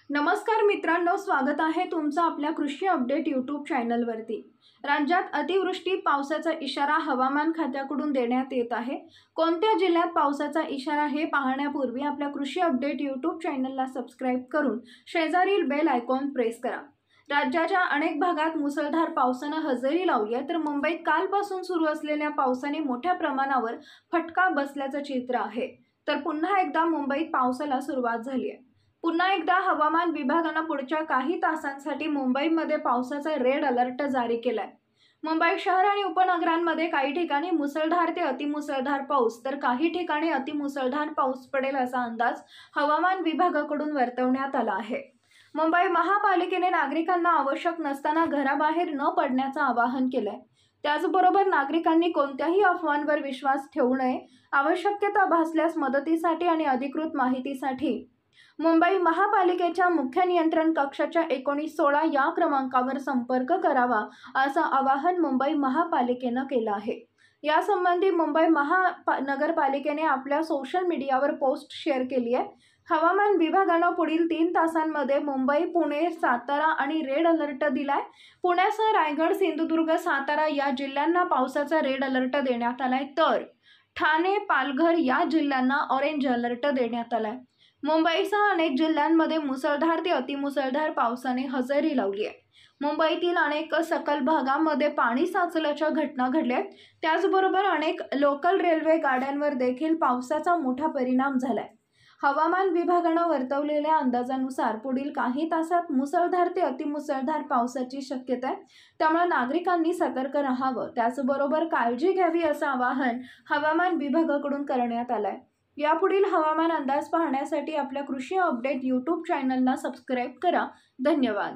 नमस्कार मित्रांनो, स्वागत आहे तुमचं आपल्या कृषी अपडेट यूट्यूब चॅनलवरती। राज्यात अतिवृष्टी पावसाचा इशारा हवामान खात्याकडून देण्यात येत आहे। कोणत्या जिल्ह्यात पावसाचा इशारा हे पाहण्यापूर्वी आपल्या कृषी अपडेट यूट्यूब चॅनलला सबस्क्राइब करून शेजारील बेल आयकॉन प्रेस करा। राज्याच्या अनेक भागात मुसळधार पावसाने हजेरी लावली आहे, तर मुंबईत कालपासून सुरू असलेल्या पावसाने मोठ्या प्रमाणावर फटका बसल्याचं चित्र आहे। तर पुन्हा एकदा मुंबईत पावसाला सुरुवात झाली आहे। पुन्हा एकदा हवामान विभागाने पुढच्या काही तासांसाठी मुंबईमध्ये पावसाचा रेड अलर्ट जारी केलाय। मुंबई शहर आणि उपनगरांमध्ये काही ठिकाणी मुसळधार ते अतिमुसळधार पाऊस, तर काही ठिकाणी अतिमुसळधार पाऊस पडेल असा अंदाज हवामान विभागाकडून वर्तवण्यात आला आहे। मुंबई महापालिकेने नागरिकांना आवश्यक नसताना घराबाहेर न पडण्याचं आवाहन केलंय। त्याचबरोबर नागरिकांनी कोणत्याही अफवांवर विश्वास ठेवू नये। आवश्यकता भासल्यास मदतीसाठी आणि अधिकृत माहितीसाठी मुंबई महापालिकेच्या मुख्य नियंत्रण कक्षाच्या 1916 या क्रमांकावर संपर्क करावा, असं आवाहन मुंबई महापालिकेने केलं आहे। यासंबंधी मुंबई महानगरपालिकेने आपल्या सोशल मीडियावर पोस्ट शेअर केली आहे। हवामान विभागाने पुढील 3 तासांमध्ये मुंबई, पुणे, सातारा आणि रेड अलर्ट दिलाय। पुण्यासह रायगड, सिंधुदुर्ग, सातारा या जिल्ह्यांना पावसाचा रेड अलर्ट देण्यात आलाय, तर ठाणे, पालघर या जिल्ह्यांना ऑरेंज अलर्ट देण्यात आलाय। मुंबईसह अनेक जिल्ह्यांमध्ये मुसळधार ते अतिमुसळधार पावसाने हजेरी लावली आहे। मुंबईतील अनेक सखल भागांमध्ये पाणी साचल्याच्या घटना घडल्या आहेत। त्याचबरोबर अनेक लोकल रेल्वे गाड्यांवर देखील पावसाचा मोठा परिणाम झालाय। हवामान विभागाने वर्तवलेल्या अंदाजानुसार पुढील काही तासात मुसळधार ते अतिमुसळधार पावसाची शक्यता आहे। त्यामुळे नागरिकांनी सतर्क राहावं, त्याचबरोबर काळजी घ्यावी असं आवाहन हवामान विभागाकडून करण्यात आलंय। यापुढील हवामान अंदाज पाहण्यासाठी आपल्या कृषी अपडेट यूट्यूब चॅनलला सबस्क्राइब करा। धन्यवाद।